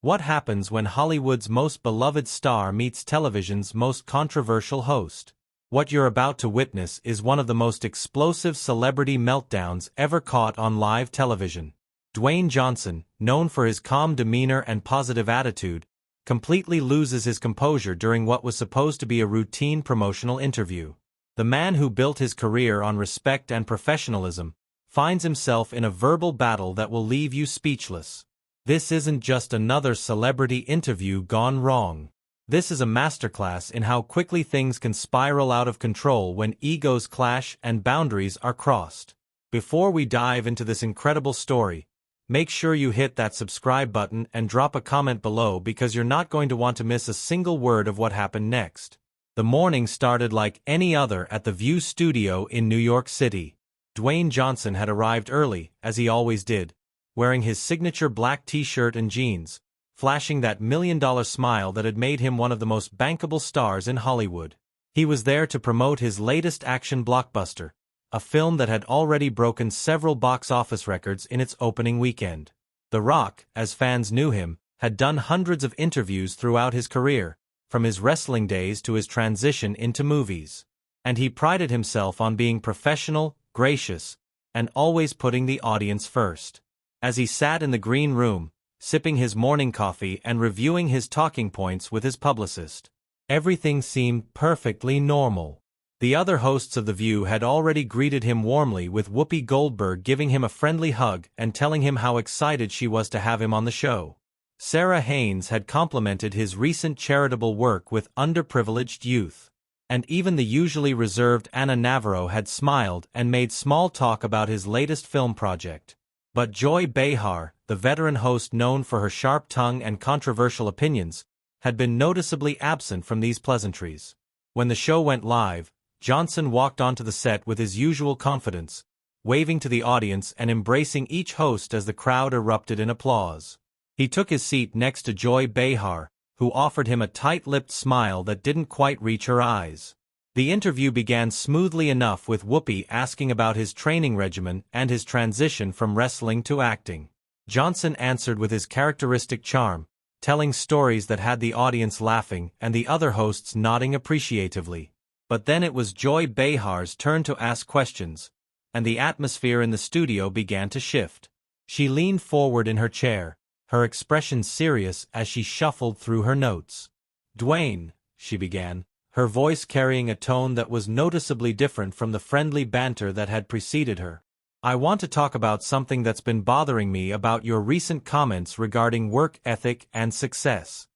What happens when Hollywood's most beloved star meets television's most controversial host? What you're about to witness is one of the most explosive celebrity meltdowns ever caught on live television. Dwayne Johnson, known for his calm demeanor and positive attitude, completely loses his composure during what was supposed to be a routine promotional interview. The man who built his career on respect and professionalism finds himself in a verbal battle that will leave you speechless. This isn't just another celebrity interview gone wrong. This is a masterclass in how quickly things can spiral out of control when egos clash and boundaries are crossed. Before we dive into this incredible story, make sure you hit that subscribe button and drop a comment below because you're not going to want to miss a single word of what happened next. The morning started like any other at the View studio in New York City. Dwayne Johnson had arrived early, as he always did, wearing his signature black t-shirt and jeans, flashing that million-dollar smile that had made him one of the most bankable stars in Hollywood. He was there to promote his latest action blockbuster, a film that had already broken several box office records in its opening weekend. The Rock, as fans knew him, had done hundreds of interviews throughout his career, from his wrestling days to his transition into movies. And he prided himself on being professional, gracious, and always putting the audience first. As he sat in the green room, sipping his morning coffee and reviewing his talking points with his publicist, everything seemed perfectly normal. The other hosts of The View had already greeted him warmly, with Whoopi Goldberg giving him a friendly hug and telling him how excited she was to have him on the show. Sarah Haynes had complimented his recent charitable work with underprivileged youth. And even the usually reserved Anna Navarro had smiled and made small talk about his latest film project. But Joy Behar, the veteran host known for her sharp tongue and controversial opinions, had been noticeably absent from these pleasantries. When the show went live, Johnson walked onto the set with his usual confidence, waving to the audience and embracing each host as the crowd erupted in applause. He took his seat next to Joy Behar, who offered him a tight-lipped smile that didn't quite reach her eyes. The interview began smoothly enough, with Whoopi asking about his training regimen and his transition from wrestling to acting. Johnson answered with his characteristic charm, telling stories that had the audience laughing and the other hosts nodding appreciatively. But then it was Joy Behar's turn to ask questions, and the atmosphere in the studio began to shift. She leaned forward in her chair, her expression serious as she shuffled through her notes. "Dwayne," she began, her voice carrying a tone that was noticeably different from the friendly banter that had preceded her. "I want to talk about something that's been bothering me about your recent comments regarding work ethic and success."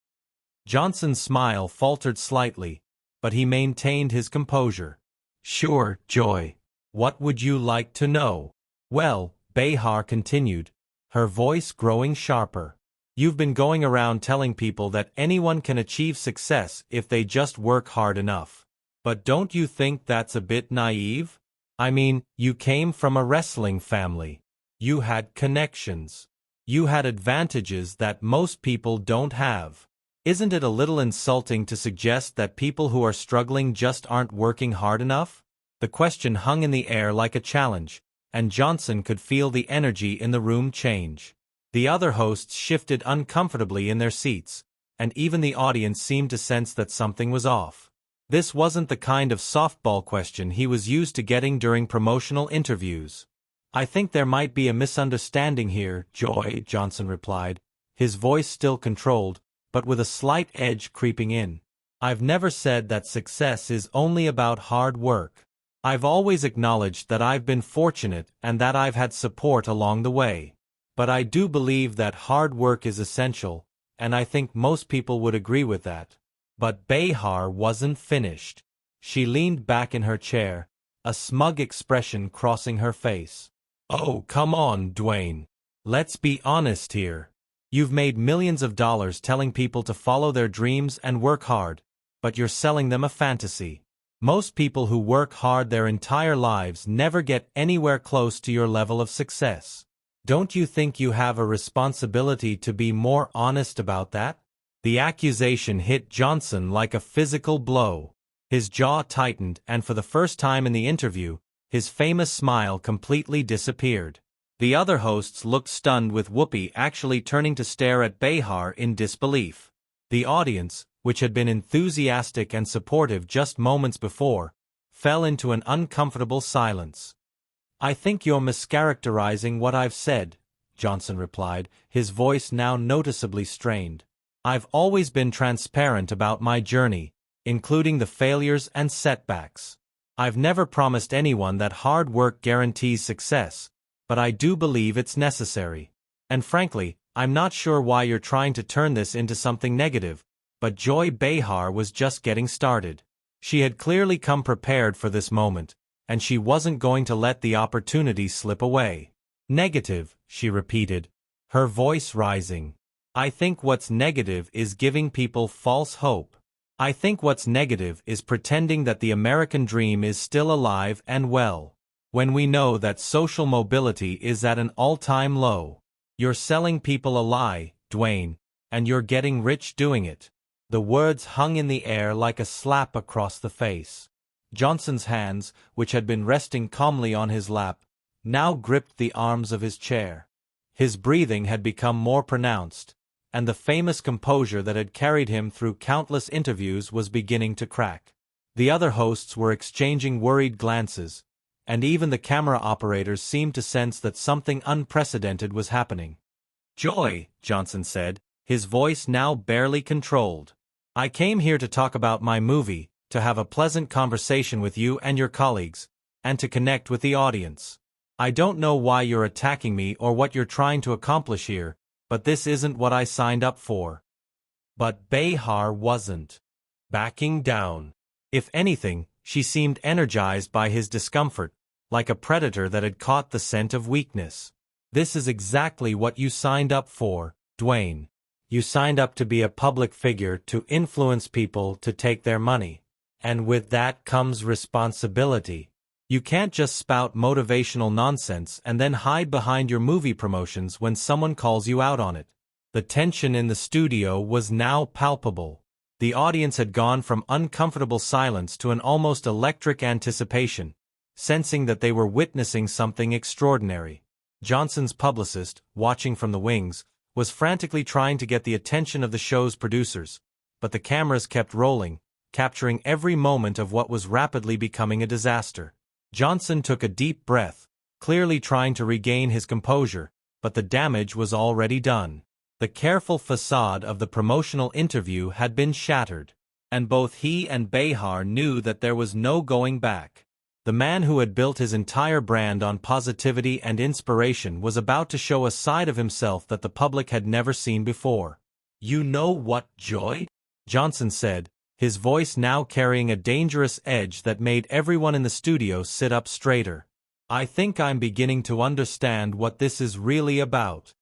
Johnson's smile faltered slightly, but he maintained his composure. "Sure, Joy. What would you like to know?" "Well," Behar continued, her voice growing sharper, "you've been going around telling people that anyone can achieve success if they just work hard enough. But don't you think that's a bit naive? I mean, you came from a wrestling family. You had connections. You had advantages that most people don't have. Isn't it a little insulting to suggest that people who are struggling just aren't working hard enough?" The question hung in the air like a challenge, and Johnson could feel the energy in the room change. The other hosts shifted uncomfortably in their seats, and even the audience seemed to sense that something was off. This wasn't the kind of softball question he was used to getting during promotional interviews. "I think there might be a misunderstanding here, Joy," Johnson replied, his voice still controlled, but with a slight edge creeping in. "I've never said that success is only about hard work. I've always acknowledged that I've been fortunate and that I've had support along the way. But I do believe that hard work is essential, and I think most people would agree with that." But Behar wasn't finished. She leaned back in her chair, a smug expression crossing her face. "Oh, come on, Dwayne. Let's be honest here. You've made millions of dollars telling people to follow their dreams and work hard, but you're selling them a fantasy. Most people who work hard their entire lives never get anywhere close to your level of success. Don't you think you have a responsibility to be more honest about that?" The accusation hit Johnson like a physical blow. His jaw tightened, and for the first time in the interview, his famous smile completely disappeared. The other hosts looked stunned, with Whoopi actually turning to stare at Behar in disbelief. The audience, which had been enthusiastic and supportive just moments before, fell into an uncomfortable silence. "I think you're mischaracterizing what I've said," Johnson replied, his voice now noticeably strained. "I've always been transparent about my journey, including the failures and setbacks. I've never promised anyone that hard work guarantees success, but I do believe it's necessary. And frankly, I'm not sure why you're trying to turn this into something negative." But Joy Behar was just getting started. She had clearly come prepared for this moment, and she wasn't going to let the opportunity slip away. "Negative," she repeated, her voice rising. "I think what's negative is giving people false hope. I think what's negative is pretending that the American dream is still alive and well, when we know that social mobility is at an all-time low. You're selling people a lie, Dwayne, and you're getting rich doing it." The words hung in the air like a slap across the face. Johnson's hands, which had been resting calmly on his lap, now gripped the arms of his chair. His breathing had become more pronounced, and the famous composure that had carried him through countless interviews was beginning to crack. The other hosts were exchanging worried glances, and even the camera operators seemed to sense that something unprecedented was happening. "Joy," Johnson said, his voice now barely controlled, "I came here to talk about my movie, to have a pleasant conversation with you and your colleagues, and to connect with the audience. I don't know why you're attacking me or what you're trying to accomplish here, but this isn't what I signed up for." But Behar wasn't backing down. If anything, she seemed energized by his discomfort, like a predator that had caught the scent of weakness. "This is exactly what you signed up for, Dwayne. You signed up to be a public figure, to influence people, to take their money. And with that comes responsibility. You can't just spout motivational nonsense and then hide behind your movie promotions when someone calls you out on it." The tension in the studio was now palpable. The audience had gone from uncomfortable silence to an almost electric anticipation, sensing that they were witnessing something extraordinary. Johnson's publicist, watching from the wings, was frantically trying to get the attention of the show's producers, but the cameras kept rolling, capturing every moment of what was rapidly becoming a disaster. Johnson took a deep breath, clearly trying to regain his composure, but the damage was already done. The careful facade of the promotional interview had been shattered, and both he and Behar knew that there was no going back. The man who had built his entire brand on positivity and inspiration was about to show a side of himself that the public had never seen before. "You know what, Joy?" Johnson said, his voice now carrying a dangerous edge that made everyone in the studio sit up straighter. "I think I'm beginning to understand what this is really about."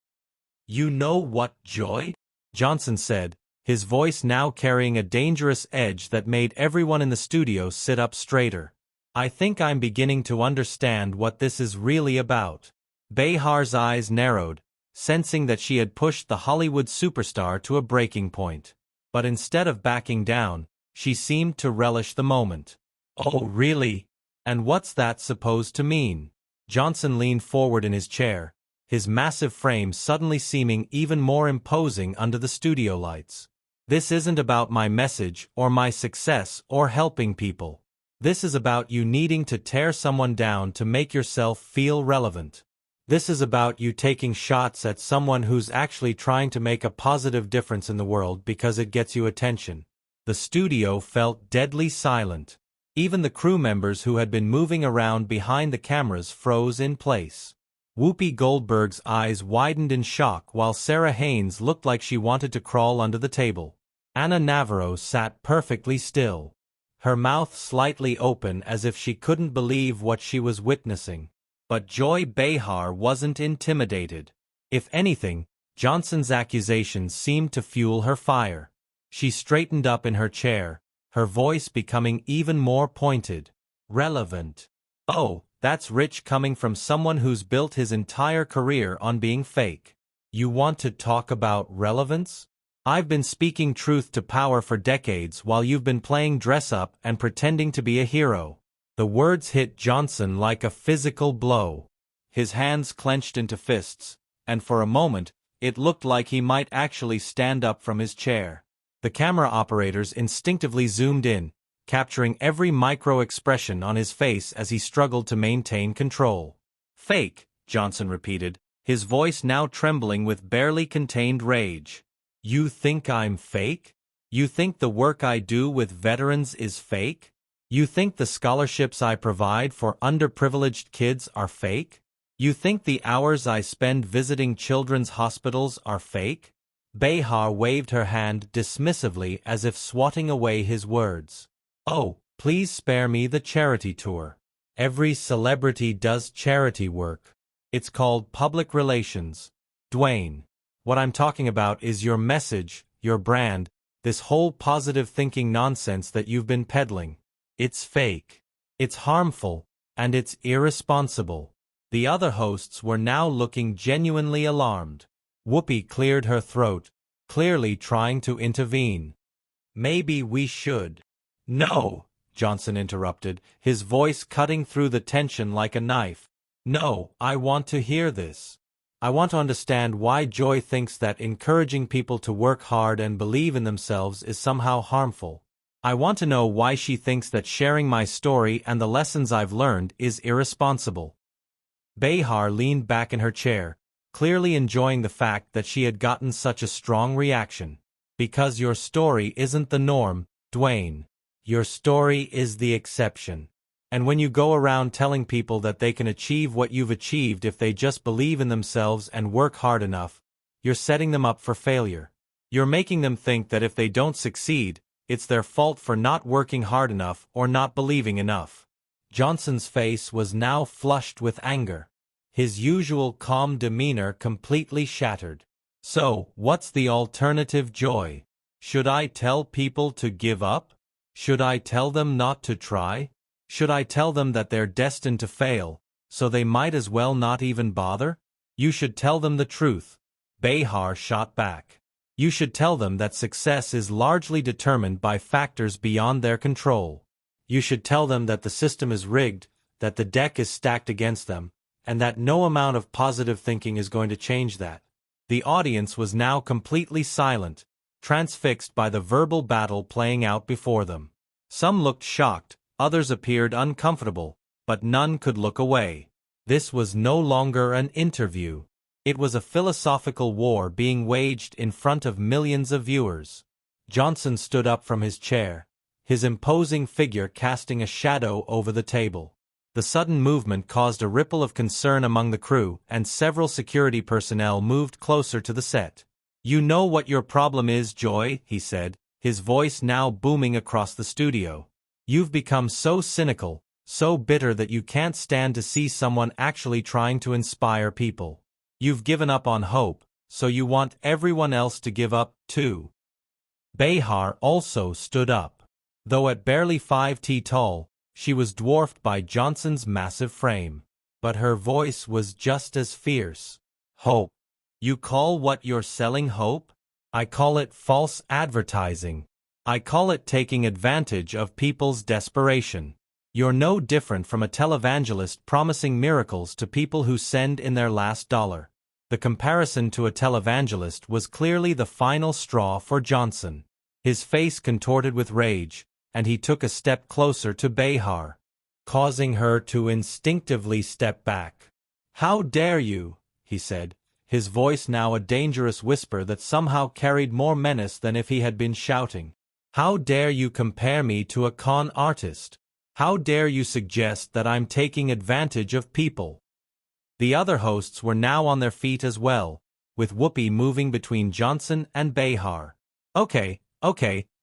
"You know what, Joy?" Johnson said, his voice now carrying a dangerous edge that made everyone in the studio sit up straighter. "I think I'm beginning to understand what this is really about." Behar's eyes narrowed, sensing that she had pushed the Hollywood superstar to a breaking point. But instead of backing down, she seemed to relish the moment. "Oh, really? And what's that supposed to mean?" Johnson leaned forward in his chair, his massive frame suddenly seeming even more imposing under the studio lights. "This isn't about my message or my success or helping people. This is about you needing to tear someone down to make yourself feel relevant. This is about you taking shots at someone who's actually trying to make a positive difference in the world because it gets you attention." The studio felt deadly silent. Even the crew members who had been moving around behind the cameras froze in place. Whoopi Goldberg's eyes widened in shock while Sarah Haynes looked like she wanted to crawl under the table. Anna Navarro sat perfectly still, her mouth slightly open as if she couldn't believe what she was witnessing. But Joy Behar wasn't intimidated. If anything, Johnson's accusations seemed to fuel her fire. She straightened up in her chair, her voice becoming even more pointed. "Relevant. Oh, that's rich coming from someone who's built his entire career on being fake. You want to talk about relevance? I've been speaking truth to power for decades while you've been playing dress-up and pretending to be a hero." The words hit Johnson like a physical blow. his hands clenched into fists, and for a moment, it looked like he might actually stand up from his chair. The camera operators instinctively zoomed in, capturing every micro-expression on his face as he struggled to maintain control. "Fake," Johnson repeated, his voice now trembling with barely contained rage. "You think I'm fake? You think the work I do with veterans is fake? You think the scholarships I provide for underprivileged kids are fake? You think the hours I spend visiting children's hospitals are fake?" Behar waved her hand dismissively as if swatting away his words. "Oh, please spare me the charity tour. Every celebrity does charity work. It's called public relations. Dwayne, what I'm talking about is your message, your brand, this whole positive thinking nonsense that you've been peddling. It's fake. It's harmful, and it's irresponsible." The other hosts were now looking genuinely alarmed. Whoopi cleared her throat, clearly trying to intervene. "Maybe we should." "No," Johnson interrupted, his voice cutting through the tension like a knife. "No, I want to hear this. I want to understand why Joy thinks that encouraging people to work hard and believe in themselves is somehow harmful. I want to know why she thinks that sharing my story and the lessons I've learned is irresponsible." Behar leaned back in her chair, clearly enjoying the fact that she had gotten such a strong reaction. "Because your story isn't the norm, Dwayne. Your story is the exception. And when you go around telling people that they can achieve what you've achieved if they just believe in themselves and work hard enough, you're setting them up for failure. You're making them think that if they don't succeed, it's their fault for not working hard enough or not believing enough." Johnson's face was now flushed with anger. His usual calm demeanor completely shattered. "So, what's the alternative, Joy? Should I tell people to give up? Should I tell them not to try? Should I tell them that they're destined to fail, so they might as well not even bother? You should tell them the truth," Behar shot back. "You should tell them that success is largely determined by factors beyond their control. You should tell them that the system is rigged, that the deck is stacked against them, and that no amount of positive thinking is going to change that." The audience was now completely silent, transfixed by the verbal battle playing out before them. Some looked shocked, others appeared uncomfortable, but none could look away. This was no longer an interview. It was a philosophical war being waged in front of millions of viewers. Johnson stood up from his chair, his imposing figure casting a shadow over the table. The sudden movement caused a ripple of concern among the crew, and several security personnel moved closer to the set. "You know what your problem is, Joy," he said, his voice now booming across the studio. "You've become so cynical, so bitter that you can't stand to see someone actually trying to inspire people. You've given up on hope, so you want everyone else to give up, too." Behar also stood up. Though at barely 5 feet tall, she was dwarfed by Johnson's massive frame. But her voice was just as fierce. "Hope? You call what you're selling hope? I call it false advertising. I call it taking advantage of people's desperation. You're no different from a televangelist promising miracles to people who send in their last dollar." The comparison to a televangelist was clearly the final straw for Johnson. His face contorted with rage, and he took a step closer to Behar, causing her to instinctively step back. "How dare you?" he said, his voice now a dangerous whisper that somehow carried more menace than if he had been shouting. "How dare you compare me to a con artist? How dare you suggest that I'm taking advantage of people?" The other hosts were now on their feet as well, with Whoopi moving between Johnson and Behar. Okay,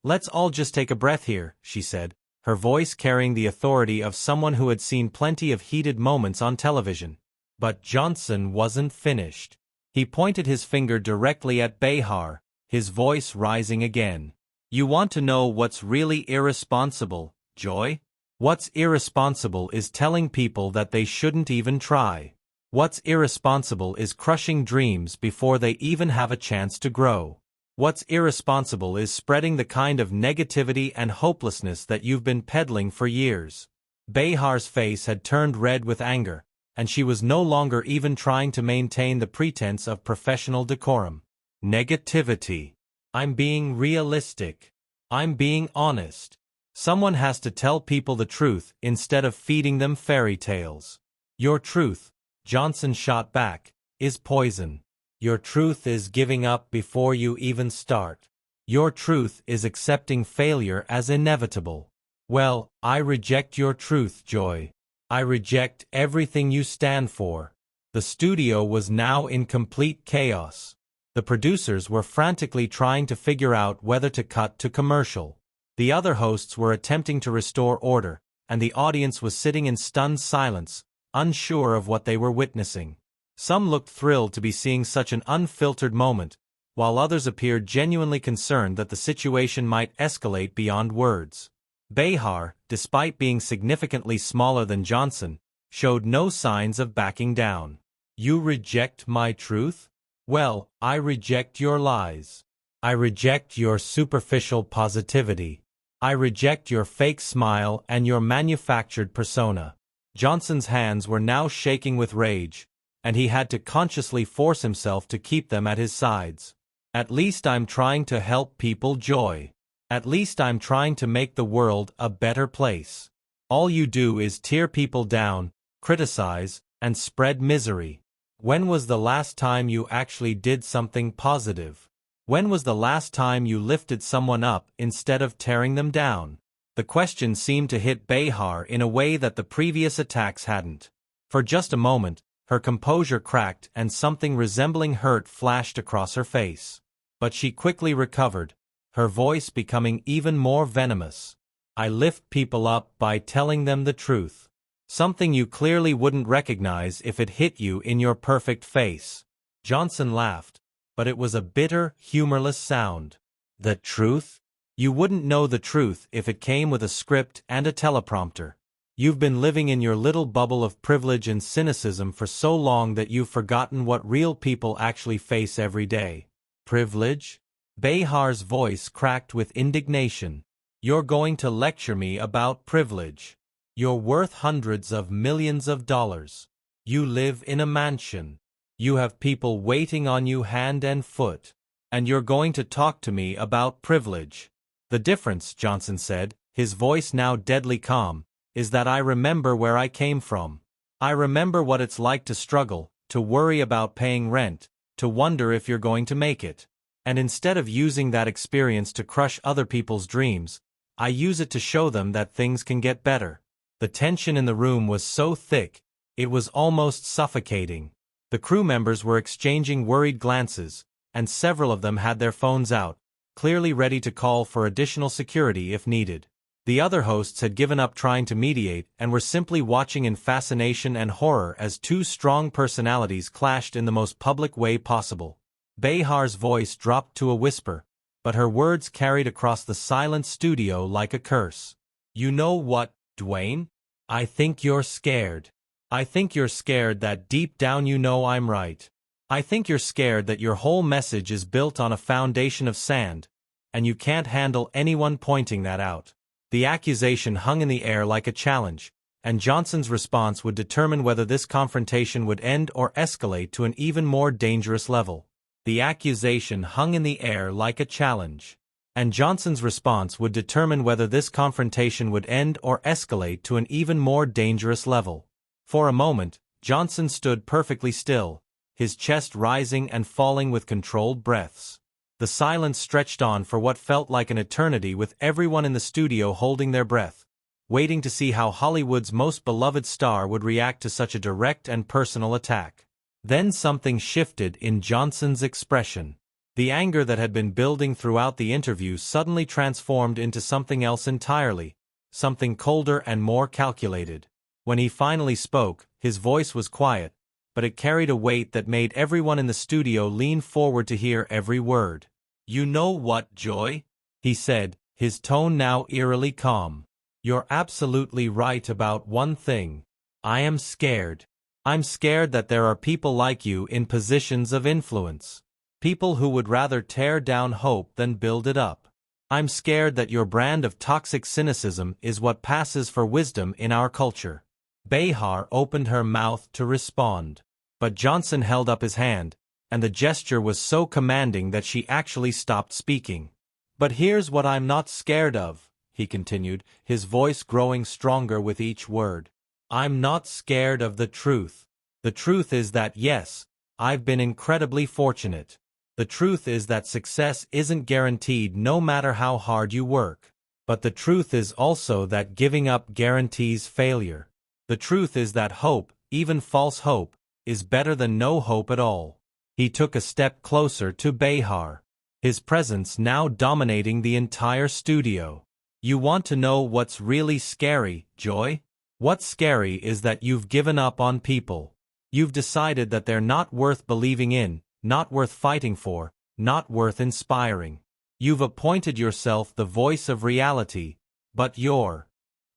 let's all just take a breath here," she said, her voice carrying the authority of someone who had seen plenty of heated moments on television. But Johnson wasn't finished. He pointed his finger directly at Behar, his voice rising again. "You want to know what's really irresponsible, Joy? What's irresponsible is telling people that they shouldn't even try. What's irresponsible is crushing dreams before they even have a chance to grow. What's irresponsible is spreading the kind of negativity and hopelessness that you've been peddling for years." Behar's face had turned red with anger, and she was no longer even trying to maintain the pretense of professional decorum. Negativity. I'm being realistic. I'm being honest. Someone has to tell people the truth instead of feeding them fairy tales. Your truth, Johnson shot back, is poison. Your truth is giving up before you even start. Your truth is accepting failure as inevitable. Well, I reject your truth, Joy. I reject everything you stand for. The studio was now in complete chaos. The producers were frantically trying to figure out whether to cut to commercial. The other hosts were attempting to restore order, and the audience was sitting in stunned silence, unsure of what they were witnessing. Some looked thrilled to be seeing such an unfiltered moment, while others appeared genuinely concerned that the situation might escalate beyond words. Behar, despite being significantly smaller than Johnson, showed no signs of backing down. You reject my truth? Well, I reject your lies. I reject your superficial positivity. I reject your fake smile and your manufactured persona. Johnson's hands were now shaking with rage, and he had to consciously force himself to keep them at his sides. At least I'm trying to help people, Joy. At least I'm trying to make the world a better place. All you do is tear people down, criticize, and spread misery. When was the last time you actually did something positive? When was the last time you lifted someone up instead of tearing them down? The question seemed to hit Behar in a way that the previous attacks hadn't. For just a moment, her composure cracked and something resembling hurt flashed across her face. But she quickly recovered, her voice becoming even more venomous. I lift people up by telling them the truth. Something you clearly wouldn't recognize if it hit you in your perfect face. Johnson laughed, but it was a bitter, humorless sound. The truth? You wouldn't know the truth if it came with a script and a teleprompter. You've been living in your little bubble of privilege and cynicism for so long that you've forgotten what real people actually face every day. Privilege? Behar's voice cracked with indignation. You're going to lecture me about privilege. You're worth hundreds of millions of dollars. You live in a mansion. You have people waiting on you hand and foot. And you're going to talk to me about privilege. The difference, Johnson said, his voice now deadly calm, is that I remember where I came from. I remember what it's like to struggle, to worry about paying rent, to wonder if you're going to make it. And instead of using that experience to crush other people's dreams, I use it to show them that things can get better. The tension in the room was so thick, it was almost suffocating. The crew members were exchanging worried glances, and several of them had their phones out, clearly ready to call for additional security if needed. The other hosts had given up trying to mediate and were simply watching in fascination and horror as two strong personalities clashed in the most public way possible. Behar's voice dropped to a whisper, but her words carried across the silent studio like a curse. You know what, Dwayne? I think you're scared. I think you're scared that deep down you know I'm right. I think you're scared that your whole message is built on a foundation of sand, and you can't handle anyone pointing that out. The accusation hung in the air like a challenge, and Johnson's response would determine whether this confrontation would end or escalate to an even more dangerous level. The accusation hung in the air like a challenge, and Johnson's response would determine whether this confrontation would end or escalate to an even more dangerous level. For a moment, Johnson stood perfectly still, his chest rising and falling with controlled breaths. The silence stretched on for what felt like an eternity, with everyone in the studio holding their breath, waiting to see how Hollywood's most beloved star would react to such a direct and personal attack. Then something shifted in Johnson's expression. The anger that had been building throughout the interview suddenly transformed into something else entirely, something colder and more calculated. When he finally spoke, his voice was quiet, but it carried a weight that made everyone in the studio lean forward to hear every word. You know what, Joy? He said, his tone now eerily calm. You're absolutely right about one thing. I am scared. I'm scared that there are people like you in positions of influence. People who would rather tear down hope than build it up. I'm scared that your brand of toxic cynicism is what passes for wisdom in our culture. Behar opened her mouth to respond. But Johnson held up his hand, and the gesture was so commanding that she actually stopped speaking. "But here's what I'm not scared of," he continued, his voice growing stronger with each word. "I'm not scared of the truth. The truth is that yes, I've been incredibly fortunate. The truth is that success isn't guaranteed no matter how hard you work. But the truth is also that giving up guarantees failure. The truth is that hope, even false hope, is better than no hope at all." He took a step closer to Behar, his presence now dominating the entire studio. "You want to know what's really scary, Joy? What's scary is that you've given up on people. You've decided that they're not worth believing in, not worth fighting for, not worth inspiring. You've appointed yourself the voice of reality, but your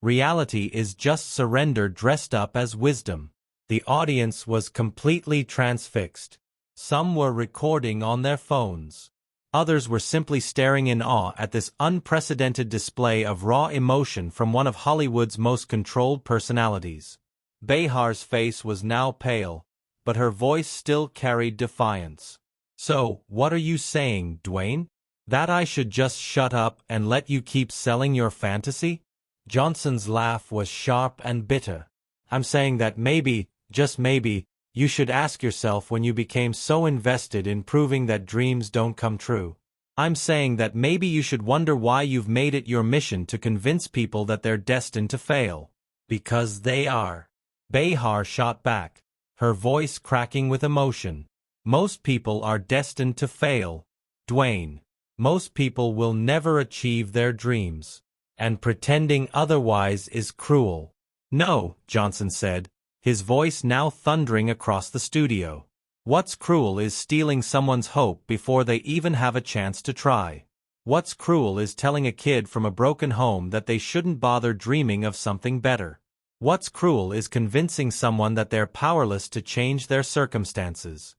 reality is just surrender dressed up as wisdom." The audience was completely transfixed. Some were recording on their phones. Others were simply staring in awe at this unprecedented display of raw emotion from one of Hollywood's most controlled personalities. Behar's face was now pale, but her voice still carried defiance. "So, what are you saying, Dwayne? That I should just shut up and let you keep selling your fantasy?" Johnson's laugh was sharp and bitter. "I'm saying that maybe, just maybe, you should ask yourself when you became so invested in proving that dreams don't come true. I'm saying that maybe you should wonder why you've made it your mission to convince people that they're destined to fail. Because they are." Behar shot back, her voice cracking with emotion. "Most people are destined to fail, Dwayne. Most people will never achieve their dreams. And pretending otherwise is cruel." "No," Johnson said, his voice now thundering across the studio. "What's cruel is stealing someone's hope before they even have a chance to try. What's cruel is telling a kid from a broken home that they shouldn't bother dreaming of something better. What's cruel is convincing someone that they're powerless to change their circumstances."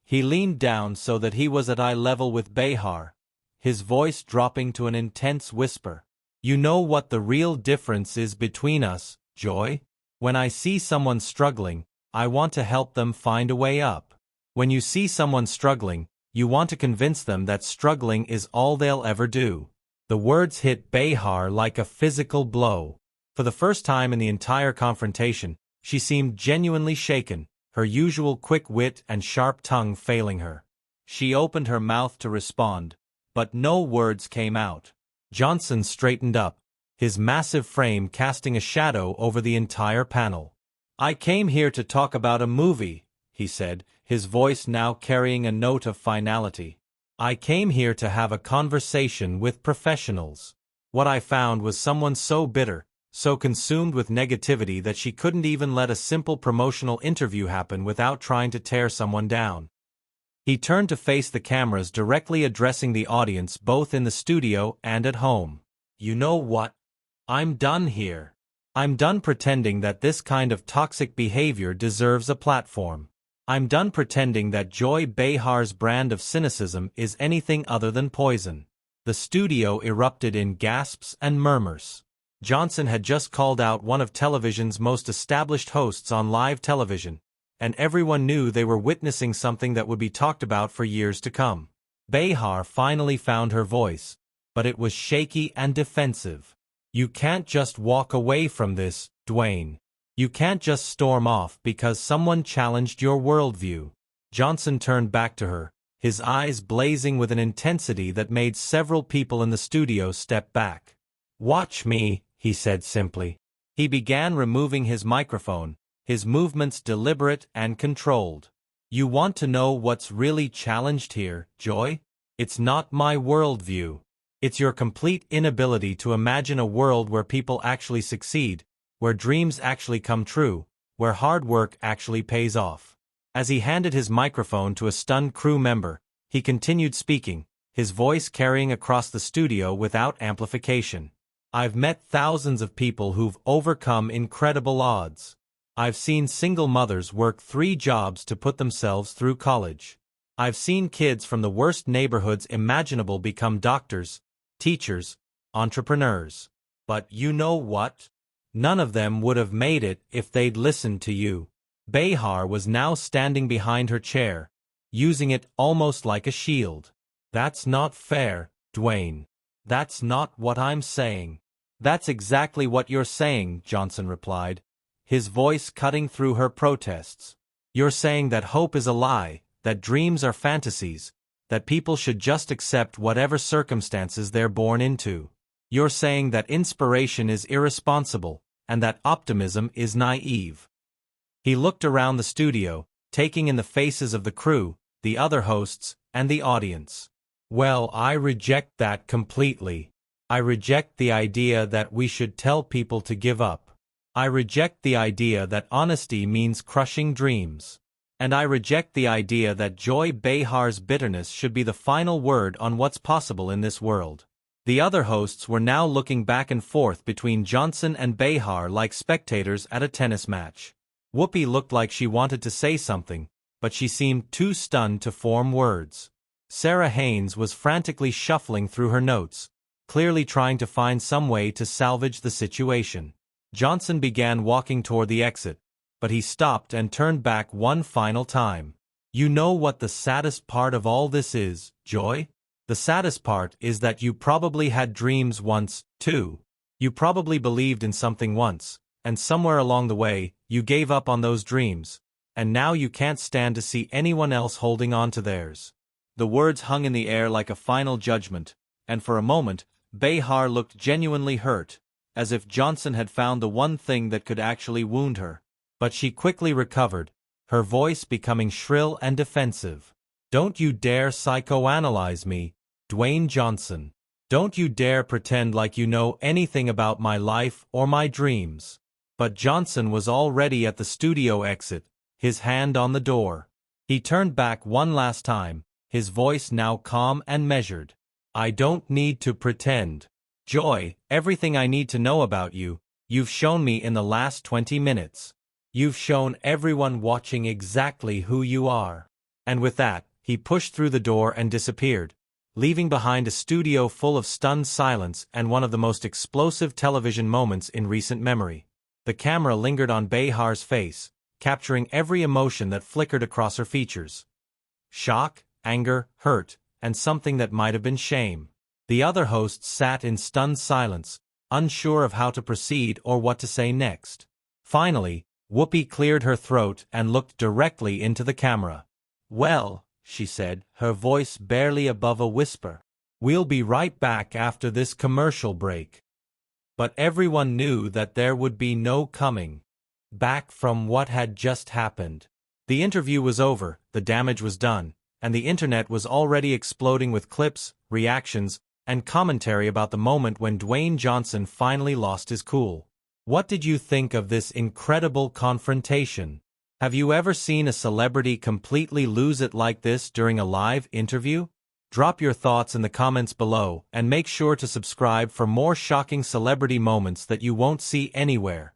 He leaned down so that he was at eye level with Behar, his voice dropping to an intense whisper. "You know what the real difference is between us, Joy? When I see someone struggling, I want to help them find a way up. When you see someone struggling, you want to convince them that struggling is all they'll ever do." The words hit Behar like a physical blow. For the first time in the entire confrontation, she seemed genuinely shaken, her usual quick wit and sharp tongue failing her. She opened her mouth to respond, but no words came out. Johnson straightened up, his massive frame casting a shadow over the entire panel. "I came here to talk about a movie," he said, his voice now carrying a note of finality. "I came here to have a conversation with professionals. What I found was someone so bitter, so consumed with negativity that she couldn't even let a simple promotional interview happen without trying to tear someone down." He turned to face the cameras, directly addressing the audience both in the studio and at home. "You know what? I'm done here. I'm done pretending that this kind of toxic behavior deserves a platform. I'm done pretending that Joy Behar's brand of cynicism is anything other than poison." The studio erupted in gasps and murmurs. Johnson had just called out one of television's most established hosts on live television, and everyone knew they were witnessing something that would be talked about for years to come. Behar finally found her voice, but it was shaky and defensive. "You can't just walk away from this, Dwayne. You can't just storm off because someone challenged your worldview." Johnson turned back to her, his eyes blazing with an intensity that made several people in the studio step back. "Watch me," he said simply. He began removing his microphone, his movements deliberate and controlled. "You want to know what's really challenged here, Joy? It's not my worldview. It's your complete inability to imagine a world where people actually succeed, where dreams actually come true, where hard work actually pays off." As he handed his microphone to a stunned crew member, he continued speaking, his voice carrying across the studio without amplification. "I've met thousands of people who've overcome incredible odds. I've seen single mothers work 3 jobs to put themselves through college. I've seen kids from the worst neighborhoods imaginable become doctors, teachers, entrepreneurs. But you know what? None of them would have made it if they'd listened to you. Behar was now standing behind her chair, using it almost like a shield. That's not fair, Dwayne. That's not what I'm saying. That's exactly what you're saying, Johnson replied, his voice cutting through her protests. You're saying that hope is a lie, that dreams are fantasies, that people should just accept whatever circumstances they're born into. You're saying that inspiration is irresponsible, and that optimism is naive. He looked around the studio, taking in the faces of the crew, the other hosts, and the audience. Well, I reject that completely. I reject the idea that we should tell people to give up. I reject the idea that honesty means crushing dreams. And I reject the idea that Joy Behar's bitterness should be the final word on what's possible in this world. The other hosts were now looking back and forth between Johnson and Behar like spectators at a tennis match. Whoopi looked like she wanted to say something, but she seemed too stunned to form words. Sarah Haynes was frantically shuffling through her notes, clearly trying to find some way to salvage the situation. Johnson began walking toward the exit, but he stopped and turned back one final time. You know what the saddest part of all this is, Joy? The saddest part is that you probably had dreams once, too. You probably believed in something once, and somewhere along the way, you gave up on those dreams, and now you can't stand to see anyone else holding on to theirs. The words hung in the air like a final judgment, and for a moment, Behar looked genuinely hurt, as if Johnson had found the one thing that could actually wound her. But she quickly recovered, her voice becoming shrill and defensive. Don't you dare psychoanalyze me, Dwayne Johnson. Don't you dare pretend like you know anything about my life or my dreams. But Johnson was already at the studio exit, his hand on the door. He turned back one last time, his voice now calm and measured. I don't need to pretend. Joy, everything I need to know about you, you've shown me in the last 20 minutes. You've shown everyone watching exactly who you are. And with that, he pushed through the door and disappeared, leaving behind a studio full of stunned silence and one of the most explosive television moments in recent memory. The camera lingered on Behar's face, capturing every emotion that flickered across her features. Shock, anger, hurt, and something that might have been shame. The other hosts sat in stunned silence, unsure of how to proceed or what to say next. Finally, Whoopi cleared her throat and looked directly into the camera. Well, she said, her voice barely above a whisper. We'll be right back after this commercial break. But everyone knew that there would be no coming back from what had just happened. The interview was over, the damage was done, and the internet was already exploding with clips, reactions, and commentary about the moment when Dwayne Johnson finally lost his cool. What did you think of this incredible confrontation? Have you ever seen a celebrity completely lose it like this during a live interview? Drop your thoughts in the comments below and make sure to subscribe for more shocking celebrity moments that you won't see anywhere.